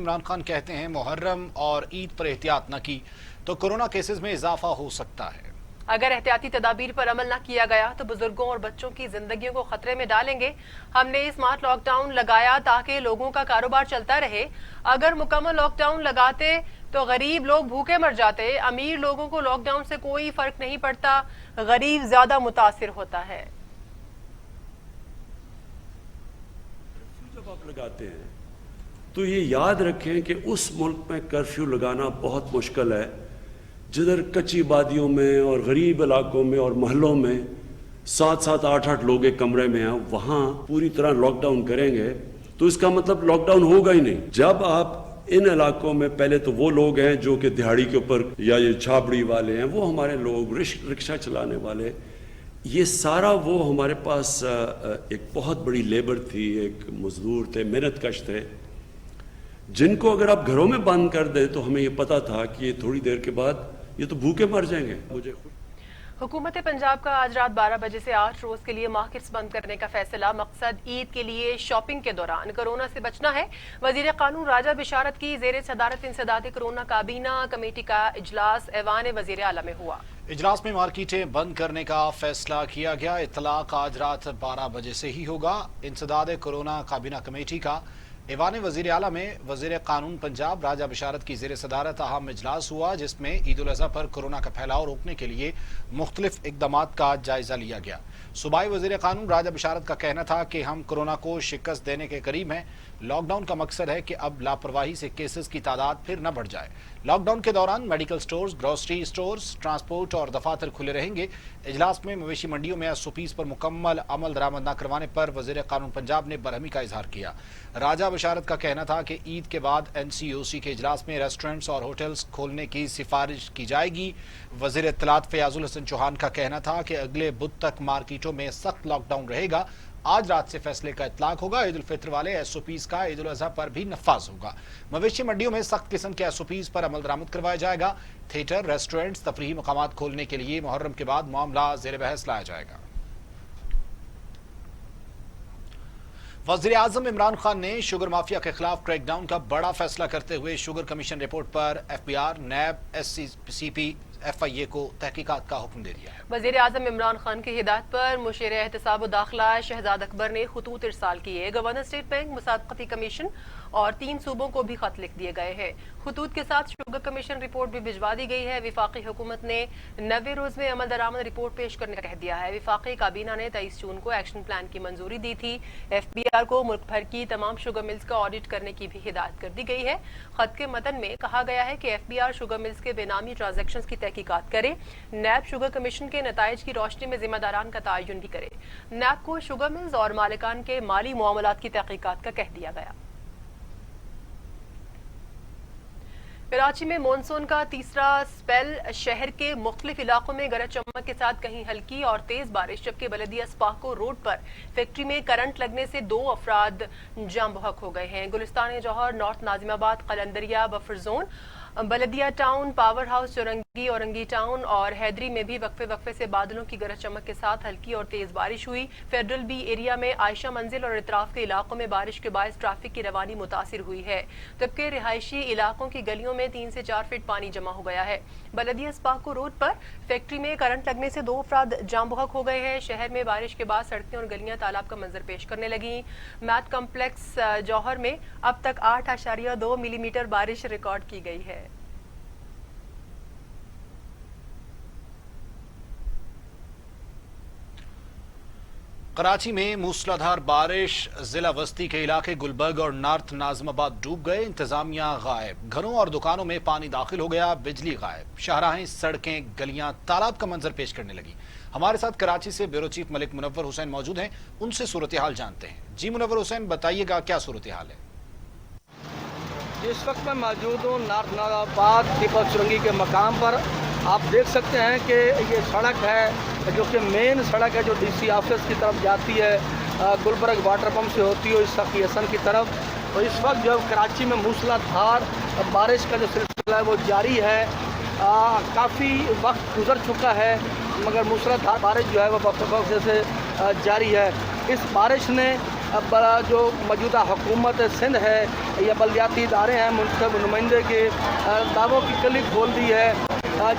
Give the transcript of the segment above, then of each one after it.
इमरान खान कहते हैं मुहर्रम और ईद पर एहतियात न की तो कोरोना केसेस में इजाफा हो सकता है। अगर एहतियाती तदाबीर पर अमल न किया गया तो बुजुर्गों और बच्चों की जिंदगियों को खतरे में डालेंगे। हमने स्मार्ट लॉकडाउन लगाया ताकि लोगों का कारोबार चलता रहे। अगर मुकम्मल लॉकडाउन लगाते तो गरीब लोग भूखे मर जाते। अमीर लोगों को लॉकडाउन से कोई फर्क नहीं पड़ता, गरीब ज्यादा मुतासिर होता है। जब आप लगाते हैं तो ये याद रखें कि उस मुल्क में कर्फ्यू लगाना बहुत मुश्किल है जिधर कच्ची वादियों में और गरीब इलाकों में और महलों में 7-7, 8-8 लोग एक कमरे में हैं। वहाँ पूरी तरह लॉकडाउन करेंगे तो इसका मतलब लॉकडाउन होगा ही नहीं। जब आप इन इलाकों में, पहले तो वो लोग हैं जो कि दिहाड़ी के ऊपर या ये छाबड़ी वाले हैं, वो हमारे लोग, रिक्शा चलाने वाले, ये सारा वो हमारे पास एक बहुत बड़ी लेबर थी, एक मजदूर थे, मेहनत कश थे, जिनको अगर आप घरों में बंद कर दे तो हमें ये पता था कि ये थोड़ी देर के बाद ये तो भूखे मर जाएंगे। मुझे हुकूमत पंजाब का आज रात 12 बजे से 8 रोज के लिए मार्केट्स बंद करने का फैसला। मकसद ईद के लिए शॉपिंग के दौरान कोरोना से बचना है। वजीर कानून राजा बिशारत की जेर सदारत इंसदाद कोरोना काबीना कमेटी का इजलास ऐवान वजीर आला में हुआ। इजलास में मार्केटें बंद करने का फैसला किया गया। इतलाक आज रात 12 बजे से ही होगा। इंसदाद कोरोना काबीना कमेटी का ऐवान वजीर आला में वजीर कानून पंजाब राजा बिशारत की जेर सदारत अहम इजलास हुआ, जिसमें ईद उल अज़हा पर कोरोना का फैलाव रोकने के लिए मुख्तलिफ इकदामात का जायजा लिया गया। सूबाई वजीर कानून राजा बिशारत का कहना था कि हम कोरोना को शिकस्त देने के करीब हैं। लॉकडाउन का मकसद है कि अब लापरवाही से केसेस की तादाद फिर न बढ़ जाए। लॉकडाउन के दौरान medical stores, grocery stores, transport और दफातर खुले रहेंगे। इजलास में मवेशी मंडियों में एसओपीज पर मुकम्मल अमल दरामद न करवाने पर वजीर कानून पंजाब ने बरहमी का इजहार किया। राजा बिशारत का कहना था कि ईद के बाद NCOC के इजलास में रेस्टोरेंट्स और होटल्स खोलने की सिफारिश की जाएगी। वजीर इत्तलात फयाजुल हसन चौहान का कहना था कि अगले बुध तक मार्केटों में सख्त लॉकडाउन रहेगा। आज रात से फैसले का इतलाक होगा। ईद उल फित्र वाले एसओपीज का ईद उल अज़हा पर भी नफाज होगा। मवेशी मंडियों में सख्त किस्म के एसओपीज पर अमल दरामद करवाया जाएगा। थिएटर, रेस्टोरेंट्स, तफरीही मकामात खोलने के लिए मुहर्रम के बाद मामला ज़ेर बहस लाया जाएगा। वज़ीर आज़म इमरान खान ने शुगर माफिया के खिलाफ क्रैकडाउन का बड़ा फैसला करते हुए शुगर कमीशन रिपोर्ट पर FBR, NAB, SCCP, FIA को तहकीकात का हुक्म दे दिया है। वज़ीर आज़म इमरान खान की हिदायत पर मुशीर एहतसाब दाखिला शहजाद अकबर ने खतूत इरसाल किए। गवर्नर स्टेट बैंक, मुसादक़ती कमीशन और 3 सूबों को भी खत लिख दिए गए हैं। खतूत के साथ शुगर कमीशन रिपोर्ट भी भिजवा दी गई है। विफाकी हुकूमत ने 90 रोज में अमल दरामद रिपोर्ट पेश करने का कह दिया है। विफाकी काबीना ने 23 जून को एक्शन प्लान की मंजूरी दी थी। FBR को मुल्क भर की तमाम शुगर मिल्स का ऑडिट करने की भी हिदायत कर दी गई है। खत के मतन में कहा गया है कि FBR शुगर मिल्स के बेनामी ट्रांजैक्शंस की तहकीकात करे। NAB शुगर कमीशन के नताइज की रोशनी में जिम्मेदारान का तयन भी करे। NAB को शुगर मिल्स और मालिकान के माली मुआमलात की तहकीकात का कह दिया गया। कराची में मानसून का तीसरा स्पेल। शहर के मुख्तलिफ इलाकों में गरज चमक के साथ कहीं हल्की और तेज बारिश, जबकि बलदिया स्पाको रोड पर फैक्ट्री में करंट लगने से 2 अफराद जाम बहक हो गए हैं। गुलिस्तान जौहर, नॉर्थ नाजिमाबाद, कलंदरिया buffer zone, Baldia town, power house, Chowrangi, Orangi town और हैदरी में भी वक्फे वक्फे से बादलों की गरज चमक के साथ हल्की और तेज बारिश हुई। फेडरल बी एरिया में आयशा मंजिल और इतराफ के इलाकों में बारिश के बायस ट्रैफिक की रवानी मुतासिर हुई है, जबकि रिहायशी इलाकों की गलियों में 3 से 4 फीट पानी जमा हो गया है। बलदिया स्पाको रोड पर फैक्ट्री में करंट लगने से 2 अफराद जाम बहक हो गए हैं। शहर में बारिश के बाद सड़कें और गलियां तालाब का मंजर पेश करने लगी। मैथ कम्प्लेक्स जौहर में अब तक 8.2 मिलीमीटर बारिश रिकॉर्ड की गई है। कराची में मूसलाधार बारिश, जिला वस्ती के इलाके गुलबर्ग और नॉर्थ नाजिमाबाद डूब गए। इंतजामिया गायब, घरों और दुकानों में पानी दाखिल हो गया, बिजली गायब, शाहराहें, सड़कें, गलियां तालाब का मंजर पेश करने लगी। हमारे साथ कराची से ब्यूरो चीफ मलिक मुनव्वर हुसैन मौजूद हैं, उनसे सूरत हाल जानते हैं। जी मुनव्वर हुसैन, बताइएगा क्या सूरत हाल है? इस वक्त मैं मौजूद हूँ नॉर्थ नाजिमाबाद दीपक चुरंगी के मकाम पर। आप देख सकते हैं कि ये सड़क है जो कि मेन सड़क है जो DC ऑफिस की तरफ जाती है, गुलबर्ग वाटर पंप से होती है सखी हसन की तरफ। तो इस वक्त जो कराची में मूसलाधार बारिश का जो सिलसिला है वो जारी है। काफ़ी वक्त गुजर चुका है मगर मूसलाधार बारिश जो है वो वक्त से जारी है। इस बारिश ने बड़ा जो मौजूदा हुकूमत सिंध है या बलदियाती इदारे हैं, मुंतखब नुमाइंदे के दावों की कली खोल दी है।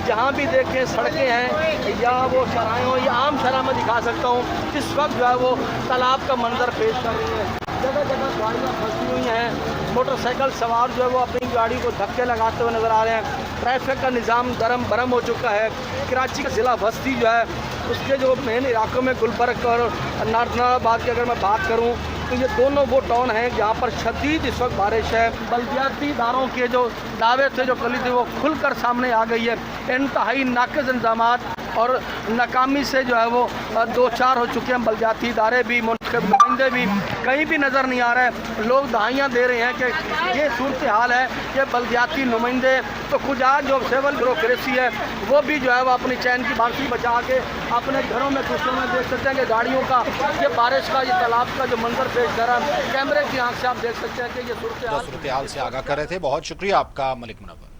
जहाँ भी देखें सड़कें हैं या वो शराहें हों या आम शराह में दिखा सकता हूँ, इस वक्त जो है वो तालाब का मंजर पेश कर रही है। जगह जगह गाड़ियाँ फंसी हुई हैं, मोटरसाइकिल सवार जो है वो अपनी गाड़ी को धक्के लगाते हुए नज़र आ रहे हैं। ट्रैफिक का निज़ाम दरम बरम हो चुका है। कराची का ज़िला बस्ती जो है उसके जो मेन इलाकों में गुलबर्ग और नारनाबाद की अगर मैं बात करूँ तो ये दोनों वो टाउन हैं जहाँ पर शदीद इस वक्त बारिश है। बल्दियाती इदारों के जो दावे थे, जो कली थी, वो खुलकर सामने आ गई है। इंतहाई नाक़िज़ इंतज़ामात और नाकामी से जो है वो दो चार हो चुके हैं। बल्दियाती इदारे भी, मुंतखब नुमाइंदे भी कहीं भी नज़र नहीं आ रहे। लोग दहाइयाँ दे रहे हैं कि ये सूरत हाल है कि बल्दियाती नुमाइंदे तो कुछ आज जो सिविल ब्यूरोक्रेसी है वो भी जो है वो अपनी चैन की बांसी बचा के अपने घरों में खुशियों में देख सकते हैं कि गाड़ियों का, ये बारिश का, ये तालाब का जो मंजर पेश कर रहा है, कैमरे की आंख से आप देख सकते हैं कि ये सूरत हाल से आगाह कर रहे थे। बहुत शुक्रिया आपका मलिक मुनव्वर।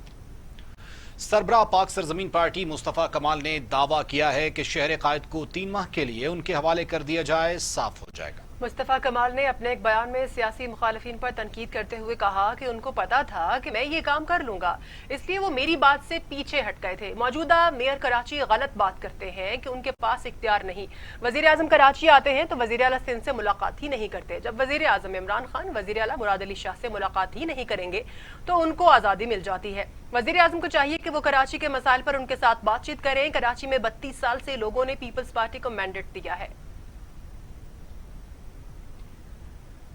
सरबराह पाक सरजमीन पार्टी मुस्तफ़ा कमाल ने दावा किया है कि शहर कायद को 3 माह के लिए उनके हवाले कर दिया जाए, साफ हो जाएगा। मुस्तफ़ा कमाल ने अपने एक बयान में सियासी मुखालिफिन पर तनकीद करते हुए कहा कि उनको पता था कि मैं ये काम कर लूंगा, इसलिए वो मेरी बात से पीछे हट गए थे। मौजूदा मेयर कराची गलत बात करते हैं कि उनके पास इख्तियार नहीं। वजीर आजम कराची आते हैं तो वजीर आला सिंध से मुलाकात ही नहीं करते। जब वजीर आजम इमरान खान वजीर आला मुराद अली शाह से मुलाकात ही नहीं करेंगे तो उनको आज़ादी मिल जाती है। वजीर आजम को चाहिए कि वो कराची के मसाइल पर उनके साथ बातचीत करें। कराची में 32 साल से लोगों ने पीपल्स पार्टी को मैंडेट दिया है।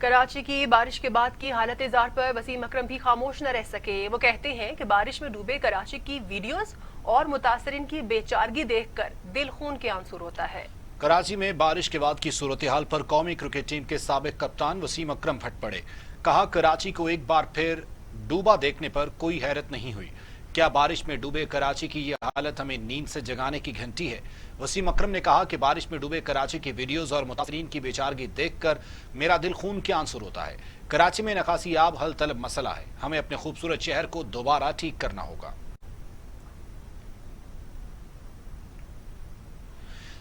कराची की बारिश के बाद की हालत इज़ार पर वसीम अकरम भी खामोश न रह सके। वो कहते हैं कि बारिश में डूबे कराची की वीडियोस और मुतासरीन की बेचारगी देखकर दिल खून के आंसू होता है। कराची में बारिश के बाद की सूरत हाल पर कौमी क्रिकेट टीम के साबिक कप्तान वसीम अकरम फट पड़े। कहा, कराची को एक बार फिर डूबा देखने पर कोई हैरत नहीं हुई। क्या बारिश में डूबे कराची की ये हालत हमें नींद से जगाने की घंटी है? वसीम अकरम ने कहा कि बारिश में डूबे कराची की वीडियोस और मुतासरीन की बेचारगी देखकर मेरा दिल खून के आंसू होता है। कराची में नकासी आब हल तलब मसला है। हमें अपने खूबसूरत शहर को दोबारा ठीक करना होगा।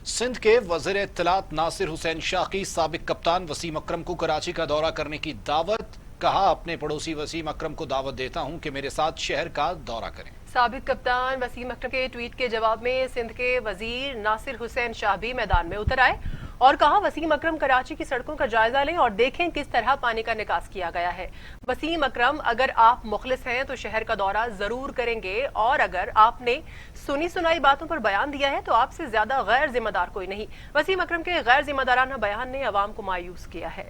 सिंध के वज़ीर इत्तलात नासिर हुसैन शाह की साबिक कप्तान वसीम अकरम को कराची का दौरा करने की दावत। कहा, अपने पड़ोसी वसीम अकरम को दावत देता हूं कि मेरे साथ शहर का दौरा करें। साबिक कप्तान वसीम अकरम के ट्वीट के जवाब में सिंध के वजीर नासिर हुसैन शाह भी मैदान में उतर आए और कहा, वसीम अकरम कराची की सड़कों का जायजा लें और देखें किस तरह पानी का निकास किया गया है। वसीम अकरम, अगर आप मुखलिस हैं तो शहर का दौरा जरूर करेंगे और अगर आपने सुनी सुनाई बातों पर बयान दिया है तो आपसे ज्यादा गैर जिम्मेदार कोई नहीं। वसीम अकरम के गैर जिम्मेदाराना बयान ने अवाम को मायूस किया है।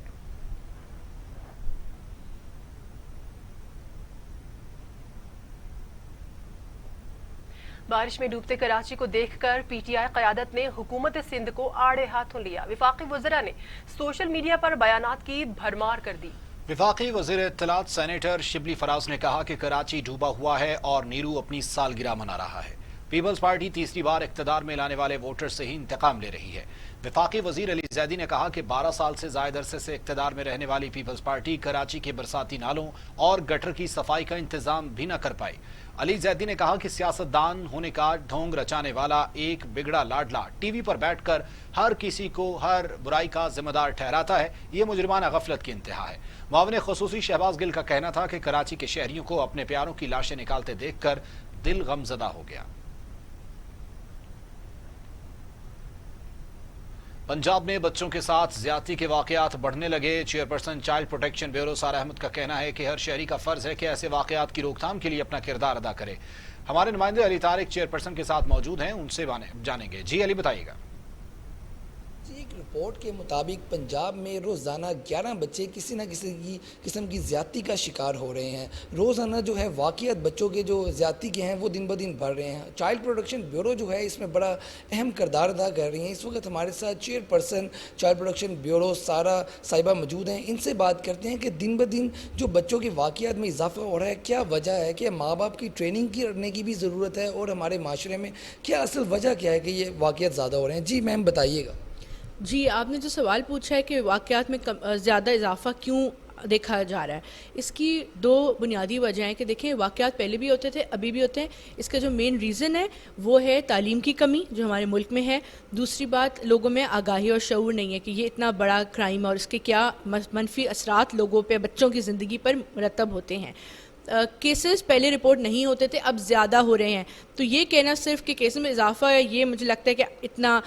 बारिश में डूबते कराची को देखकर पीटीआई क़यादत ने हुकूमत सिंध को आड़े हाथों लिया। विफाकी वज़रा ने सोशल मीडिया पर बयानात की भरमार कर दी। विफाकी वज़ीर इत्तलात सेनेटर शिबली फराज ने कहा कि कराची डूबा हुआ है और नीरू अपनी सालगिरह मना रहा है। पीपल्स पार्टी तीसरी बार इक़्तिदार में लाने वाले वोटर से ही इंतकाम ले रही है। विफाकी वजीर अली जैदी ने कहा कि 12 साल से ज़ायद अरसे से इक़्तिदार में रहने वाली पीपल्स पार्टी कराची के बरसाती नालों और गटर की सफाई का इंतजाम भी न कर पाई। अली जैदी ने कहा कि सियासतदान होने का ढोंग रचाने वाला एक बिगड़ा लाडला टीवी पर बैठकर हर किसी को हर बुराई का जिम्मेदार ठहराता है। ये मुजरिमाना गफलत की इंतहा है। मुआविन खुसूसी शहबाज गिल का कहना था कि कराची के शहरियों को अपने प्यारों की लाशें निकालते देखकर दिल गमजदा हो गया। पंजाब में बच्चों के साथ ज्यादती के वाकयात बढ़ने लगे। चेयरपर्सन चाइल्ड प्रोटेक्शन ब्यूरो सारा अहमद का कहना है कि हर शहरी का फर्ज है कि ऐसे वाकयात की रोकथाम के लिए अपना किरदार अदा करे। हमारे नुमाइंदे अली तारिक चेयरपर्सन के साथ मौजूद हैं, उनसे जानेंगे। जी अली, बताइएगा। एक रिपोर्ट के मुताबिक पंजाब में रोज़ाना 11 बच्चे किसी न किसी की किस्म की ज़्यादती का शिकार हो रहे हैं। रोज़ाना जो है वाक़यात बच्चों के जो ज़्यादती के हैं वो दिन ब दिन बढ़ रहे हैं। चाइल्ड प्रोटेक्शन ब्यूरो जो है इसमें बड़ा अहम किरदार अदा कर रही हैं। इस वक्त हमारे साथ चेयरपर्सन चाइल्ड प्रोटेक्शन ब्यूरो सारा साहिबा मौजूद हैं। इनसे बात करते हैं कि दिन ब दिन जो बच्चों के वाक़यात में इजाफा हो रहा है, क्या वजह है? कि माँ बाप की ट्रेनिंग करने की भी ज़रूरत है और हमारे माशरे में क्या असल वजह क्या है कि ये वाक़यात ज़्यादा हो रहे हैं? जी मैम, बताइएगा। जी, आपने जो सवाल पूछा है कि वाक़यात में ज़्यादा इजाफ़ा क्यों دیکھا جا رہا ہے. اس کی 2 بنیادی وجہ ہیں کہ دیکھیں واقعات پہلے بھی ہوتے تھے ابھی بھی ہوتے ہیں. اس کا جو مین ریزن ہے وہ ہے تعلیم کی کمی جو ہمارے ملک میں ہے. دوسری بات لوگوں میں آگاہی اور شعور نہیں ہے کہ یہ اتنا بڑا کرائم ہے اور اس کے کیا منفی اثرات لوگوں پہ بچوں کی زندگی پر مرتب ہوتے ہیں. کیسز پہلے رپورٹ نہیں ہوتے تھے اب زیادہ ہو رہے ہیں. تو یہ کہنا صرف کہ کیسز میں اضافہ ہے یہ مجھے لگتا ہے کہ اتنا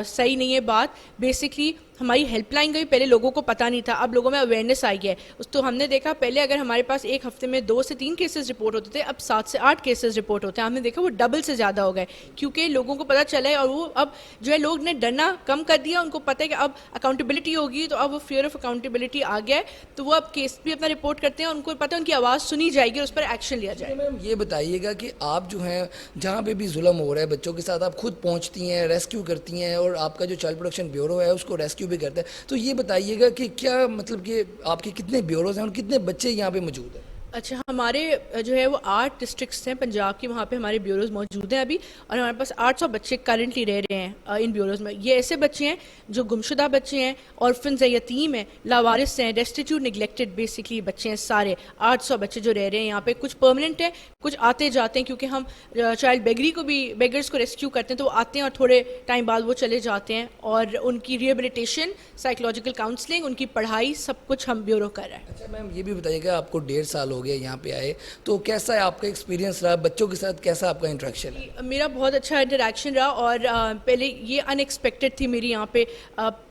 صحیح نہیں ہے بات. بیسکلی ہماری ہیلپ لائن کا بھی پہلے لوگوں کو پتہ نہیں تھا, اب لوگوں میں اویئرنیس آئی ہے. تو ہم نے دیکھا پہلے اگر ہمارے پاس ایک ہفتے میں 2 سے 3 کیسز رپورٹ ہوتے تھے اب 7 سے 8 کیسز رپورٹ ہوتے ہیں. ہم نے دیکھا وہ ڈبل سے زیادہ ہو گئے کیونکہ لوگوں کو پتہ چلا ہے اور وہ اب جو ہے لوگ نے ڈرنا کم کر دیا. ان کو پتہ ہے کہ اب اکاؤنٹیبلٹی ہوگی تو اب وہ فیئر آف اکاؤنٹیبلٹی آ گیا ہے تو وہ اب کیس بھی اپنا رپورٹ کرتے ہیں. ان کو پتہ ہے ان کی آواز سنی جائے گی اور اس پر ایکشن لیا جائے گا. میم یہ بتائیے گا کہ آپ جو ہیں جہاں پہ بھی ظلم ہو رہا ہے بچوں کے ساتھ آپ خود پہنچتی ہیں ایریسکیو کرتی ہیں اور آپ کا جو چائلڈ پروٹیکشن بیورو ہے اس کو ریسکیو بھی کرتا ہے. تو یہ بتائیے گا کہ کیا مطلب کہ آپ کے کتنے بیوروز ہیں اور کتنے بچے یہاں پہ موجود ہیں؟ اچھا ہمارے جو ہے وہ 8 ڈسٹرکٹس ہیں پنجاب کی وہاں پہ ہمارے بیوروز موجود ہیں ابھی اور ہمارے پاس 800 بچے کرنٹلی رہ رہے ہیں ان بیوروز میں. یہ ایسے بچے ہیں جو گمشدہ بچے ہیں, آرفنز ہیں, یتیم ہیں, لاوارث ہیں, ڈیسٹیٹیوٹ نگلیکٹڈ بیسکلی بچے ہیں. سارے 800 بچے جو رہ رہے ہیں یہاں پہ کچھ پرماننٹ ہیں کچھ آتے جاتے ہیں کیونکہ ہم چائلڈ بیگری کو بھی بیگرز کو ریسکیو کرتے ہیں تو وہ آتے ہیں اور تھوڑے ٹائم بعد وہ چلے جاتے ہیں اور ان کی ریہیبلیٹیشن سائیکولوجیکل کاؤنسلنگ ان کی پڑھائی سب کچھ ہم بیورو کر رہے ہیں. اچھا میم یہ بھی بتائیے گا آپ کو 1.5 سال ہو گیا یہاں پہ آئے تو کیسا ہے آپ کا ایکسپیرینس رہا بچوں کے ساتھ کیسا آپ کا انٹریکشن ہے؟ میرا بہت اچھا انٹریکشن رہا اور پہلے یہ ان ایکسپیکٹڈ تھی میری یہاں پہ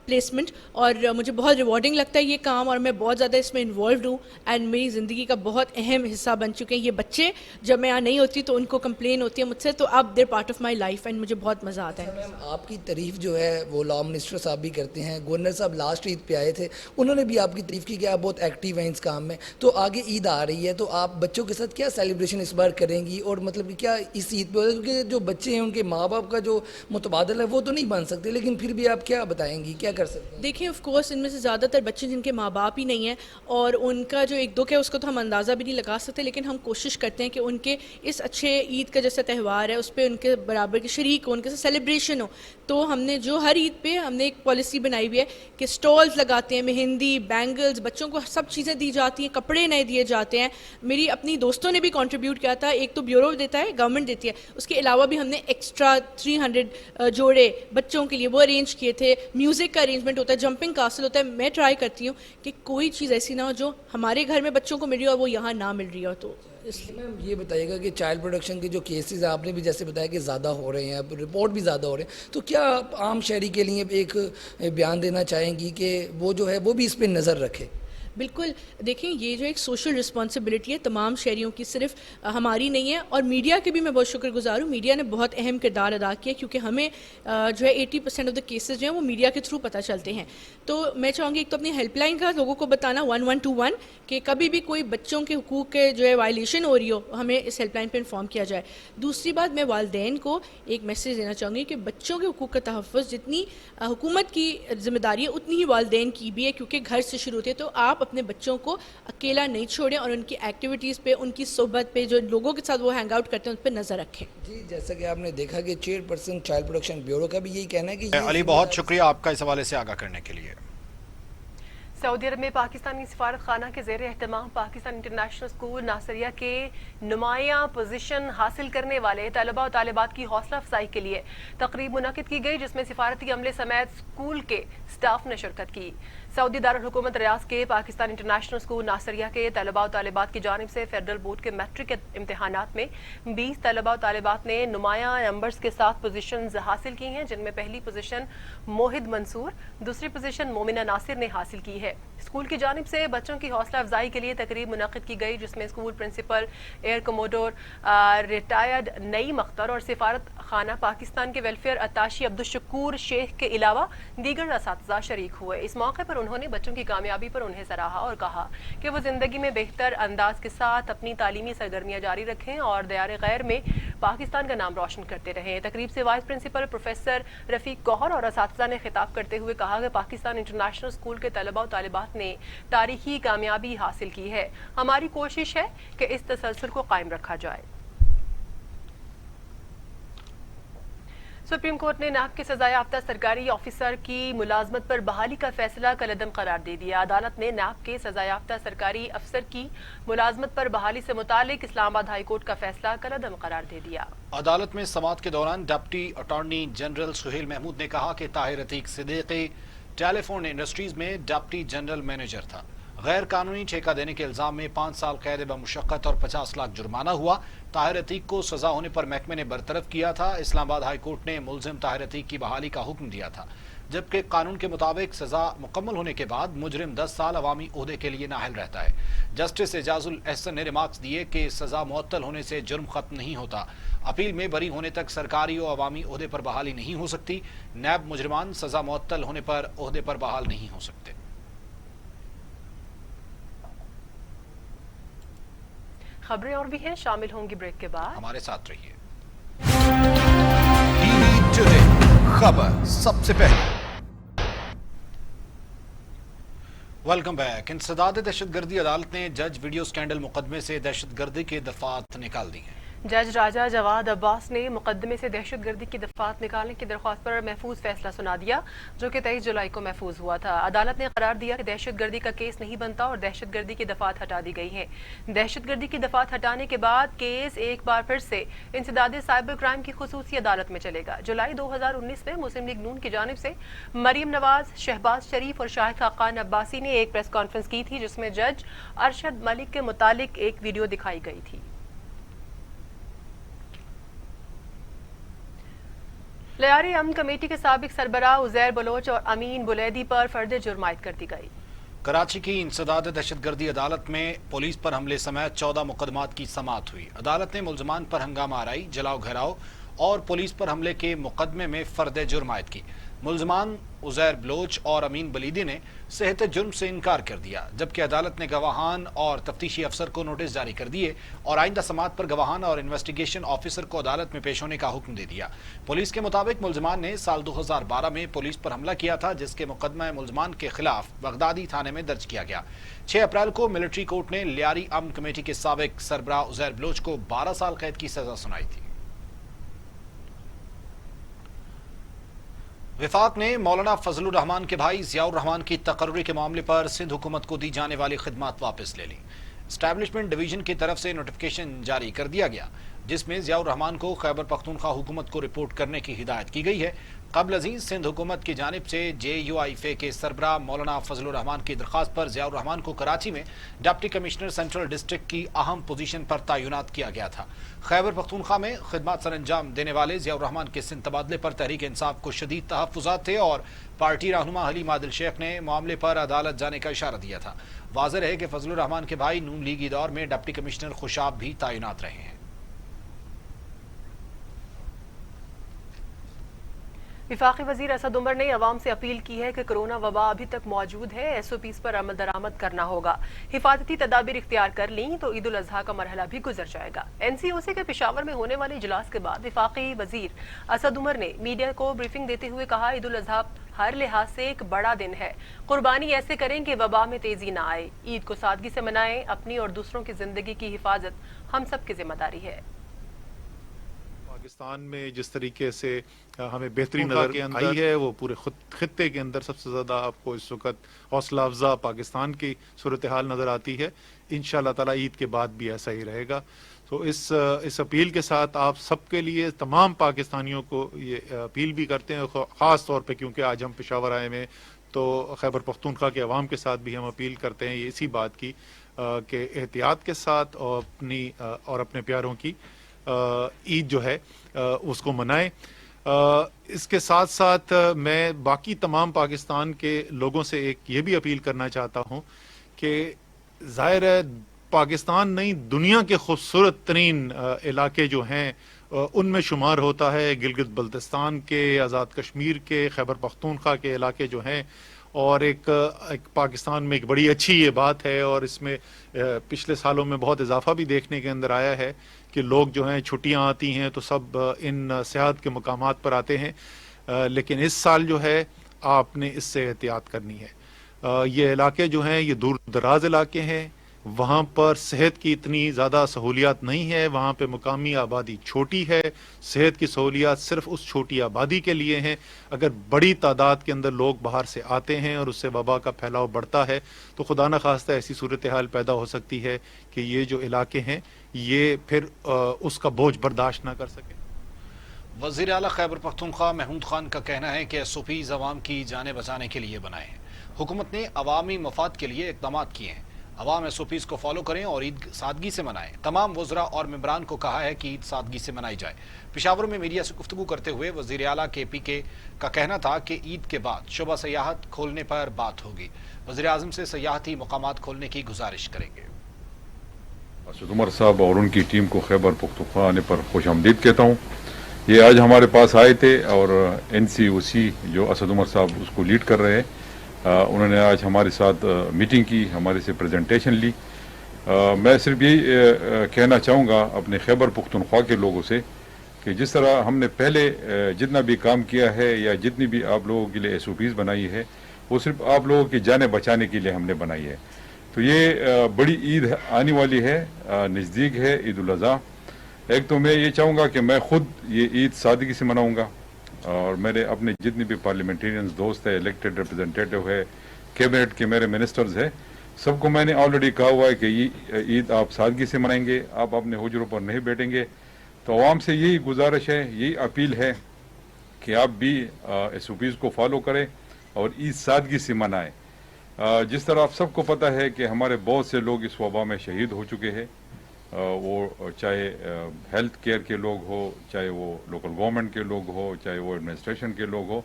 پلیسمنٹ اور مجھے بہت ریوارڈنگ لگتا ہے یہ کام اور میں بہت زیادہ اس میں انوالوڈ ہوں اینڈ میری زندگی کا بہت اہم حصہ بن چکے ہیں یہ بچے. جب میں یہاں نہیں ہوتی تو ان کو کمپلین ہوتی ہے مجھ سے تو اب دیر part of my life and مجھے بہت مزہ آتا ہے. میم آپ کی تعریف جو ہے وہ لا منسٹر صاحب بھی کرتے ہیں, گورنر صاحب لاسٹ عید پہ آئے تھے انہوں نے بھی آپ کی تعریف کی کہ آپ بہت ایکٹیو ہیں اس کام میں. تو آگے عید آ رہی ہے تو آپ بچوں کے ساتھ کیا سیلیبریشن اس بار کریں گی اور مطلب کہ کیا اس عید پہ کیونکہ جو بچے ہیں ان کے ماں باپ کا جو متبادل ہے وہ تو نہیں بن سکتے لیکن پھر بھی آپ کیا بتائیں گی کیا کر سکتے ہیں؟ دیکھیں آف کورس ان میں سے زیادہ تر بچے جن کے ماں باپ ہی نہیں ہیں اور ان کا جو ایک دکھ ہے اس کو تو ہم اندازہ بھی نہیں لگا سکتے لیکن ہم کوشش کرتے ہیں کہ ان کے اس اچھے عید کا جیسا تہوار ہے اس پہ ان کے برابر کے شریک ہو ان کے ساتھ سیلیبریشن ہو. تو ہم نے جو ہر عید پہ ہم نے ایک پالیسی بنائی ہوئی ہے کہ سٹالز لگاتے ہیں, مہندی, بینگلز, بچوں کو سب چیزیں دی جاتی ہیں, کپڑے نئے دیے جاتے ہیں. میری اپنی دوستوں نے بھی کنٹریبیوٹ کیا تھا, ایک تو بیورو دیتا ہے گورنمنٹ دیتی ہے, اس کے علاوہ بھی ہم نے ایکسٹرا 300 جوڑے بچوں کے لیے وہ ارینج کیے تھے. میوزک کا ارینجمنٹ ہوتا ہے, جمپنگ کاسل ہوتا ہے. میں ٹرائی کرتی ہوں کہ کوئی چیز ایسی نہ ہو جو ہمارے گھر میں بچوں کو مل رہی ہو اور وہ یہاں نہ مل رہی ہو. تو میم یہ بتائیے گا کہ چائلڈ پروٹیکشن کے جو کیسز ہیں آپ نے بھی جیسے بتایا کہ زیادہ ہو رہے ہیں رپورٹ بھی زیادہ ہو رہے ہیں تو کیا آپ عام شہری کے لیے ایک بیان دینا چاہیں گی کہ وہ جو ہے وہ بھی اس پہ نظر رکھے؟ بالکل دیکھیں یہ جو ایک سوشل رسپانسبلٹی ہے تمام شہریوں کی, صرف ہماری نہیں ہے. اور میڈیا کے بھی میں بہت شکر گزار ہوں, میڈیا نے بہت اہم کردار ادا کیا کیونکہ ہمیں جو ہے 80% آف دا کیسز جو ہیں وہ میڈیا کے تھرو پتہ چلتے ہیں. تو میں چاہوں گی ایک تو اپنی ہیلپ لائن کا لوگوں کو بتانا 1121 کہ کبھی بھی کوئی بچوں کے حقوق کے جو ہے وائلیشن ہو رہی ہو ہمیں اس ہیلپ لائن پہ انفارم کیا جائے. دوسری بات میں والدین کو ایک میسیج دینا چاہوں گی کہ بچوں کے حقوق کا تحفظ جتنی حکومت کی ذمہ داری ہے اتنی ہی والدین کی بھی ہے کیونکہ گھر سے شروع ہوتی ہے. تو آپ اپنے بچوں کو اکیلا نہیں چھوڑیں اور ان کی ایکٹیویٹیز پہ ان کی صحبت پہ جو لوگوں کے ساتھ وہ ہینگ آؤٹ کرتے ہیں ان پہ نظر رکھیں. جی جیسا کہ آپ نے دیکھا کہ چیئرپرسن چائلڈ پروٹیکشن بیورو کا بھی یہی کہنا ہے کہ علی بہت شکریہ آپ کا اس حوالے سے آگاہ کرنے کے لیے. سعودی عرب میں پاکستانی سفارت خانہ کے زیر اہتمام پاکستان انٹرنیشنل اسکول ناصریہ کے نمایاں پوزیشن حاصل کرنے والے طلباء و طالبات کی حوصلہ افزائی کے لیے تقریب منعقد کی گئی جس میں سفارتی عملے سمیت اسکول کے سٹاف نے شرکت کی. سعودی دارالحکومت ریاض کے پاکستان انٹرنیشنل اسکول ناصریہ کے طلباء و طالبات کی جانب سے فیڈرل بورڈ کے میٹرک امتحانات میں 20 طلباء و طالبات نے نمایاں نمبرز کے ساتھ پوزیشنز حاصل کی ہیں جن میں پہلی پوزیشن موہد منصور, دوسری پوزیشن مومنہ ناصر نے حاصل کی ہے. اسکول کی جانب سے بچوں کی حوصلہ افزائی کے لیے تقریب منعقد کی گئی جس میں school principal air commodore retired Naeem Akhtar اور سفارت خانہ پاکستان کے ویلفیئر اتاشی عبدالشکور شیخ کے علاوہ دیگر اساتذہ شریک ہوئے. اس موقع پر انہوں نے بچوں کی کامیابی پر انہیں سراہا اور کہا کہ وہ زندگی میں بہتر انداز کے ساتھ اپنی تعلیمی سرگرمیاں جاری رکھیں اور دیار غیر میں پاکستان کا نام روشن کرتے رہیں. تقریب سے وائس پرنسپل پروفیسر رفیق گوہر اور اساتذہ نے خطاب کرتے ہوئے کہا کہ پاکستان انٹرنیشنل اسکول کے طلباء و طالبات نے تاریخی کامیابی حاصل کی ہے. ہماری کوشش ہے کہ اس تسلسل کو قائم رکھا جائے. सुप्रीम कोर्ट ने नाहक के सजायाफ्ता सरकारी ऑफिसर की मुलाजमत पर बहाली का फैसला कलअदम करार दे दिया। अदालत ने नाहक के सजायाफ्ता सरकारी अफसर की मुलाजमत पर बहाली से मुतालिक इस्लामाबाद हाई कोर्ट का फैसला कलअदम करार दे दिया। अदालत में समाअत के दौरान deputy attorney general Suhail Mahmood ने कहा कि ताहिर अतीक सिद्दीकी टेलीफोन इंडस्ट्रीज में डिप्टी जनरल मैनेजर था। गैर कानूनी ठेका देने के इल्जाम में 5 साल कैद बमुशक्कत और 50 लाख जुर्माना हुआ। ताहिर अतीक को सजा होने पर महकमे ने बरतरफ किया था। इस्लामाबाद हाई कोर्ट ने मुलजिम ताहिर अतीक की बहाली का हुक्म दिया था, जबकि कानून के मुताबिक सजा मुकम्मल होने के बाद मुजरिम 10 साल अवामी ओहदे के लिए नाअहल रहता है। जस्टिस एजाजुल एहसन ने रिमार्क्स दिए कि सजा मुअत्तल होने से जुर्म खत्म नहीं होता। अपील में बरी होने तक सरकारी और अवामी ओहदे पर बहाली नहीं हो सकती। नैब मुजरिमान सजा मुअत्तल होने पर ओहदे पर बहाल नहीं हो सकते। खबरें और भी हैं, शामिल होंगी ब्रेक के बाद। हमारे साथ रहिए। टीवी टुडे खबर सबसे पहले। Welcome back. इंसदाद दहशतगर्दी अदालत ने जज वीडियो स्कैंडल मुकदमे से दहशतगर्दी के दफात निकाल दी हैं। जज राजा जवाद अब्बास ने मुकदमे से दहशतगर्दी की दफात निकालने की दरख्वास्त पर महफूज फैसला सुना दिया, जो कि 23 जुलाई को महफूज हुआ था। अदालत ने करार दिया कि दहशतगर्दी का केस नहीं बनता और दहशतगर्दी की दफात हटा दी गई है। दहशतगर्दी की दफात हटाने के बाद केस एक बार फिर से इंसदाद साइबर क्राइम की खुसूसी अदालत में चलेगा। जुलाई 2019 में मुस्लिम लीग नून की जानिब से मरियम नवाज, शहबाज शरीफ और शाहिद खाकान अब्बासी ने एक प्रेस कॉन्फ्रेंस की थी, जिसमें जज अरशद मलिक के मुतालिक एक वीडियो दिखाई गई थी। लियारी अमन कमेटी के साबिक सरबराह उजैर बलोच और अमीन बुलैदी पर फर्द जुर्म आयद कर दी गई। कराची की इंसदाद दहशतगर्दी अदालत में पुलिस पर हमले समेत 14 मुकदमात की समाअत हुई। अदालत ने मुलजमान पर हंगामा आराई, जलाओ घेराव और पुलिस पर हमले के मुकदमे में फर्द जुर्म आयद की। मुलजमान उजैर बलोच और अमीन बलीदी ने सेहत जुर्म से इनकार कर दिया, जबकि अदालत ने गवाहान और तफ्तीशी अफसर को नोटिस जारी कर दिए और आइंदा समाअत पर गवाहान और इन्वेस्टिगेशन ऑफिसर को अदालत में पेश होने का हुक्म दे दिया। पुलिस के मुताबिक मुलजमान ने साल 2012 में पुलिस पर हमला किया था, जिसके मुकदमा मुलजमान के खिलाफ बगदादी थाने में दर्ज किया गया। 6 अप्रैल को मिलिट्री कोर्ट ने लियारी अमन कमेटी के साबिक सरबराह उजैर बलोच को 12 साल कैद की सजा सुनाई थी। विफाक ने मौलाना फजलुर रहमान के भाई जियाउर रहमान की तकर्री के मामले पर सिंध हुकूमत को दी जाने वाली खिदमात वापस ले ली। एस्टैब्लिशमेंट डिवीजन की तरफ से नोटिफिकेशन जारी कर दिया गया, जिसमें जियाउर रहमान को खैबर पख्तूनख्वा हुकूमत को रिपोर्ट करने की हिदायत की गई है। कबल अजीज सिंध हुकूमत की जानिब से JUIFA के सरबराह मौलाना फजलुर रहमान की दरख्वास्त पर जियाउर रहमान को कराची में डिप्टी कमिश्नर सेंट्रल डिस्ट्रिक्ट की अहम पोजीशन पर तैनात किया गया था। खैबर पख्तूनख्वा में खिदमत सर अंजाम देने वाले जियाउर रहमान के सिंध तबादले पर तहरीक इंसाफ को शदीद तहफ्फुज़ात थे और पार्टी रहनुमा हलीम आदिल शेख ने मामले पर अदालत जाने का इशारा दिया था। वाज़ेह है कि फजलुर रहमान के भाई नून लीगी दौर में डिप्टी कमिश्नर खुशाब भी तैनात रहे हैं। विफाकी वजीर असद उमर ने अवाम से अपील की है कि कोरोना वबा अभी तक मौजूद है, SOPs पर अमल दरामद करना होगा। हिफाजती तदाबीर इख्तियार कर लीं तो ईद उल अजहा का मरहला भी गुजर जाएगा। NCOC के पेशावर में होने वाले इजलास के बाद विफाकी वजीर असद उमर ने मीडिया को ब्रीफिंग देते हुए कहा, ईद उल अजहा हर लिहाज से एक बड़ा दिन है। कुर्बानी ऐसे करें कि वबा में तेजी ना आए। ईद को सादगी से मनाएं। अपनी और दूसरों की जिंदगी की हिफाजत हम सब की जिम्मेदारी है। पाकिस्तान में जिस तरीके से हमें बेहतरीन नजर आई है, वो पूरे खित्ते के अंदर सबसे ज़्यादा आपको इस वक्त हौसला अफजा पाकिस्तान की सूरत हाल नज़र आती है। इंशाअल्लाह ताला ईद के बाद भी ऐसा ही रहेगा। तो इस अपील के साथ आप सबके लिए, तमाम पाकिस्तानियों को ये अपील भी करते हैं, ख़ास तौर पे क्योंकि आज हम पेशावर आए में, तो खैबर पख्तूनख्वा के अवाम के साथ भी हम अपील करते हैं ये इसी बात की कि एहतियात के साथ और अपने प्यारों की ईद जो है उसको मनाएं। इसके साथ साथ मैं बाकी तमाम पाकिस्तान के लोगों से एक ये भी अपील करना चाहता हूँ कि ज़ाहिर है पाकिस्तान नहीं, दुनिया के खूबसूरत तरीन इलाके जो हैं उनमें शुमार होता है। गिलगित बल्तिस्तान के, आज़ाद कश्मीर के, खैबर पख्तूनख्वा के इलाके जो हैं, और एक पाकिस्तान में एक बड़ी अच्छी ये बात है और इसमें पिछले सालों में बहुत इजाफा भी देखने के अंदर आया है कि लोग जो हैं छुट्टियां आती हैं तो सब इन सियाहत के मकामात पर आते हैं, लेकिन इस साल जो है आपने इससे एहतियात करनी है। ये इलाके जो हैं ये दूर दराज इलाके हैं, वहाँ पर सेहत की इतनी ज़्यादा सहूलियात नहीं है, वहाँ पे मुकामी आबादी छोटी है, सेहत की सहूलियात सिर्फ उस छोटी आबादी के लिए हैं। अगर बड़ी तादाद के अंदर लोग बाहर से आते हैं और उससे वबा का फैलाव बढ़ता है तो खुदा न खास्ता ऐसी सूरत हाल पैदा हो सकती है कि ये जो इलाके हैं ये फिर उसका बोझ बर्दाश्त ना कर सके। वज़ीर आला खैबर पख्तूनख्वा महमूद खान का कहना है कि SOPs अवाम की जानें बचाने के लिए बनाए हैं। हुकूमत ने अवामी मफाद के लिए इक़दाम किए हैं। अवाम SOPs को फॉलो करें और ईद सादगी से मनाएं। तमाम वज़रा और मेंबरान को कहा है कि ईद सादगी से मनाई जाए। पेशावर में मीडिया से गुफ्तगू करते हुए वज़ीर आला KPK का कहना था कि ईद के बाद शुबा सयाहत खोलने पर बात होगी। वज़ीर आज़म से सयाहती मकामात खोलने की गुजारिश करेंगे। असद उमर साहब और उनकी टीम को खैबर पख्तूनख्वा आने पर खुश आमदीद कहता हूँ। ये आज हमारे पास आए थे और NCOC जो असद उमर साहब उसको लीड कर रहे हैं, उन्होंने आज हमारे साथ मीटिंग की, हमारे से प्रेजेंटेशन ली। मैं सिर्फ यही कहना चाहूँगा अपने खैबर पख्तूनख्वा के लोगों से कि जिस तरह हमने पहले जितना भी काम किया है या जितनी भी आप लोगों के लिए SOPs बनाई है वो सिर्फ आप लोगों की जानें बचाने के लिए हमने बनाई है। तो ये बड़ी ईद आने वाली है, नज़दीक है ईद उल अज़हा। एक तो मैं ये चाहूँगा कि मैं खुद ये ईद सादगी से मनाऊँगा और मेरे अपने जितने भी पार्लियामेंटेरियंस दोस्त है, इलेक्टेड रिप्रेजेंटेटिव है, कैबिनेट के मेरे मिनिस्टर्स है, सबको मैंने ऑलरेडी कहा हुआ है कि ये ईद आप सादगी से मनाएंगे, आप अपने हुजरों पर नहीं बैठेंगे। तो आवाम से यही गुजारिश है, यही अपील है कि आप भी SOPs को फॉलो करें और ईद सादगी से मनाएं। जिस तरह आप सबको पता है कि हमारे बहुत से लोग इस वबा में शहीद हो चुके हैं, वो चाहे हेल्थ केयर के लोग हो, चाहे वो लोकल गवर्नमेंट के लोग हो, चाहे वो एडमिनिस्ट्रेशन के लोग हो,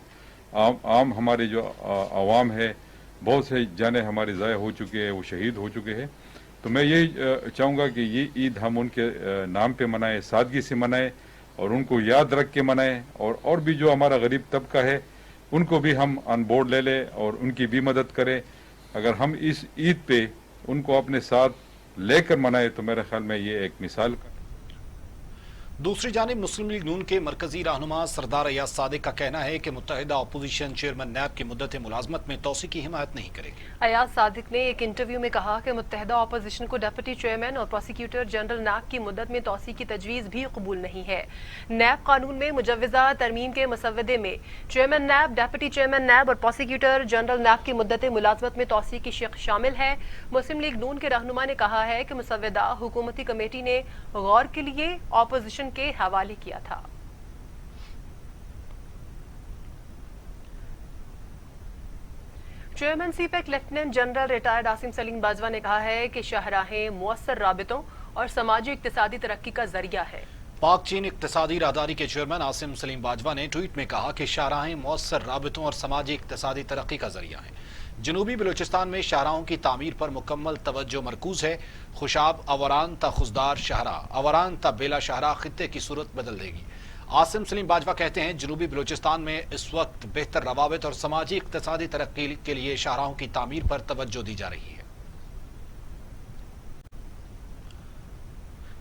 आम हमारे जो आवाम है, बहुत से जाने हमारे ज़ाया हो चुके हैं, वो शहीद हो चुके हैं। तो मैं यही चाहूँगा कि ये ईद हम उनके नाम पे मनाएं, सादगी से मनाएं और उनको याद रख के मनाएं और भी जो हमारा गरीब तबका है उनको भी हम ऑन बोर्ड ले लें और उनकी भी मदद करें। अगर हम इस ईद पे उनको अपने साथ लेकर मनाए तो मेरे ख्याल में ये एक मिसाल। दूसरी जानिब मुस्लिम लीग नून के मरकजी रहनुमा सरदार अयाज सादिक का कहना है कि मुत्तहिदा अपोजिशन चेयरमैन नैब की मुद्दत मुलाजमत में तोसी की हिमायत नहीं करेगी। अयाज सादिक ने एक इंटरव्यू में कहा कि मुत्तहिदा अपोजिशन को डिप्टी चेयरमैन और प्रोसिक्यूटर जनरल नैब की मुद्दत में तोसी की तजवीज़ भी कबूल नहीं है। नैब कानून में मुजव्वज़ा तरमीम के मसवदे में चेयरमैन नैब, डिप्टी चेयरमैन नैब और प्रोसिक्यूटर जनरल नैब की मुद्दत मुलाजमत में तोसी की शिक शामिल है। मुस्लिम लीग नून के रहनुमा ने कहा है कि मुसवदा हुकूमती कमेटी ने गौर के लिए अपोजिशन के हवाले किया था। Chairman CPEC lieutenant general retired Asim Salim Bajwa ने कहा है कि शाहराहें मुअस्सर राबितों और समाजी इक्तिसादी तरक्की का जरिया है। पाक चीन इक्तिसादी राहदारी के चेयरमैन आसिम सलीम बाजवा ने ट्वीट में कहा कि शाहराहें मुअस्सर राबितों और समाजी इक्तिसादी तरक्की का जरिया हैं। जनूबी बलूचिस्तान में शाहराहों की तामीर पर मुकम्मल तवज्जो मरकूज है। खुशाब अवरान ता खुशदार शाहरा, अवरान ता बेला शाहरा खित्ते की सूरत बदल देगी। आसिम सलीम बाजवा कहते हैं जनूबी बलूचिस्तान में इस वक्त बेहतर रवाबित और समाजी इक्तिसादी तरक्की के लिए शाहराहों की तामीर पर तवज्जो दी जा रही है।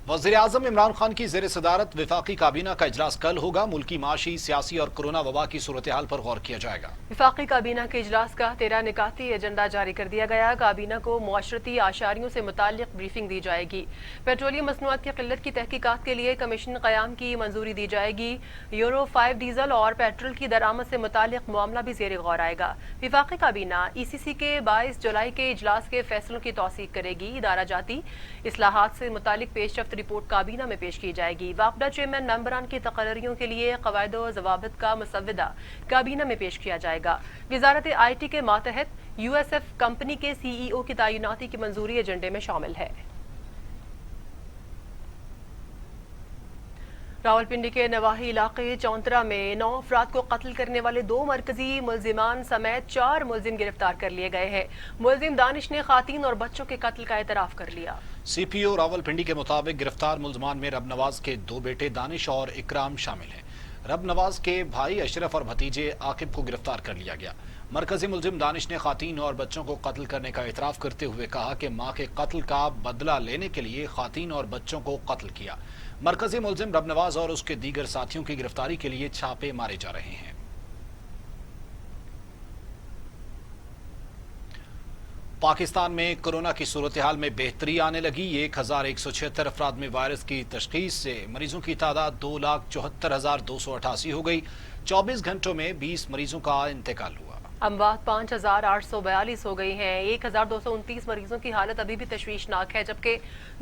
वज़ीर आज़म इमरान खान की ज़ेर सदारत विफाकी काबीना का इजलास कल होगा। मुल्की माशी, सियासी और कोरोना वबा की सूरत हाल पर गौर किया जाएगा। विफाकी काबीना के इजलास का 13 निकाती एजेंडा जारी कर दिया गया। काबीना को मुआशरती आशारियों से मुताल्लिक ब्रीफिंग दी जाएगी। पेट्रोलियम मसनूआत की किल्लत की तहकीकात के लिए कमीशन क़याम की मंजूरी दी जाएगी। यूरो 5 डीजल और पेट्रोल की दरामद से मुताल्लिक मामला भी ज़ेर गौर आएगा। विफाकी काबीना ECC के 22 जुलाई के इजलास के फैसलों की तौसीक करेगी। इदारा जाती इस्लाहात से मुताल्लिक पेशरफ्त रिपोर्ट काबीना में पेश की जाएगी। वापडा चेयरमैन मेंबरान की तकर्रियों के लिए क़वायद व ज़वाबित का मसवदा काबीना में पेश किया जाएगा। वज़ारत IT के मातहत USF कंपनी के CEO की तैनाती की मंजूरी एजेंडे में शामिल है। रावलपिंडी के नवाही इलाके चौंतरा में 9 अफराद को कत्ल करने वाले 2 मरकजी मुलजिमान समेत 4 मुलजिम गिरफ्तार कर लिए गए हैं। मुलजिम दानिश ने खातीन और बच्चों के कत्ल का एतराफ कर लिया। CPO रावलपिंडी के मुताबिक गिरफ्तार मुलजमान में रब नवाज के 2 बेटे दानिश और इकराम शामिल हैं। रब नवाज के भाई अशरफ और भतीजे आकिब को गिरफ्तार कर लिया गया। मरकजी मुलजिम दानिश ने खातीन और बच्चों को कत्ल करने का एतराफ करते हुए कहा कि मां के कत्ल का बदला लेने के लिए खातीन और बच्चों को कत्ल किया। मरकजी मुलजिम रब नवाज और उसके दीगर साथियों की गिरफ्तारी के लिए छापे मारे जा रहे हैं। पाकिस्तान में कोरोना की सूरत हाल में बेहतरी आने लगी। 1176 अफराद में वायरस की तशखीस से मरीजों की तादाद 2,74,288 हो गई। 24 घंटों में 20 मरीजों का इंतकाल हुआ। अमवात 5,842 हो गई हैं। 1,229 मरीजों की हालत अभी भी तशवीशनाक है, जबकि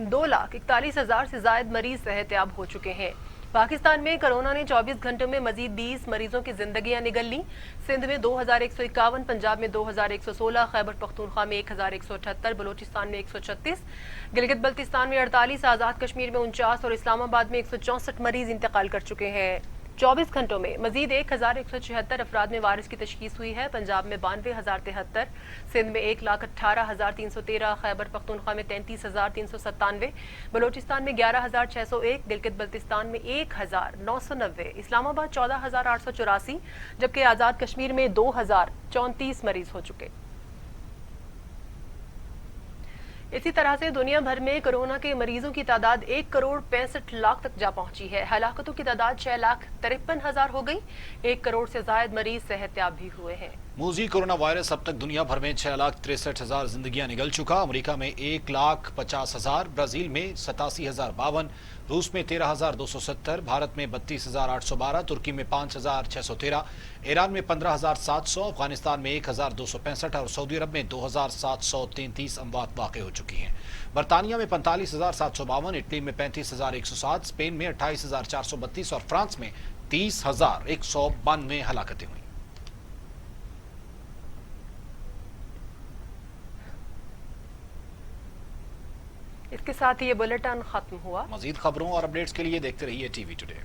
2,41,000 से जायद मरीज सेहतयाब हो चुके हैं। पाकिस्तान में कोरोना ने 24 घंटों में मजीद 20 मरीजों की जिंदगियां निगल ली। सिंध में 2,151, पंजाब में 2,116, खैबर पख्तूनख्वा में 1,178, बलोचिस्तान में 136, गिलगित बल्तिस्तान में 48, आज़ाद कश्मीर में 49 और इस्लामाबाद में 164 मरीज इंतकाल कर चुके हैं। 24 घंटों में मजीद 1,176 अफराद में वायरस की तशखीस हुई है। पंजाब में 92,073, सिंध में 1,18,313, खैबर पख्तूनख्वा में 33,397, बलोचिस्तान में 11,601, गिलगित बल्तिस्तान में 1,990, इस्लामाबाद 14,884, जबकि आज़ाद कश्मीर में 2,034 मरीज हो चुके। इसी तरह से दुनिया भर में कोरोना के मरीजों की तादाद 1,65,00,000 तक जा पहुंची है। हलाकतों की तादाद 6,53,000 हो गई। 1 करोड़ से जायद मरीज सेहतयाब भी हुए हैं। मूजी कोरोना वायरस अब तक दुनिया भर में 6,63,000 जिंदगियां निगल चुका। अमेरिका में 1,50,000, ब्राजील में 87,052, रूस में 13,270, भारत में 32,812, तुर्की में 5,613, ईरान में 15,700, अफगानिस्तान में 1,265 और सऊदी अरब में 2,733 अमवात वाक़ हो चुकी हैं। बरतानिया में 45,752, इटली में 35,107, स्पेन में 28,432 और फ्रांस में 30,192 हलाकतें हुई। इसके साथ ही ये बुलेटिन खत्म हुआ। मजीद खबरों और अपडेट्स के लिए देखते रहिए टीवी टुडे।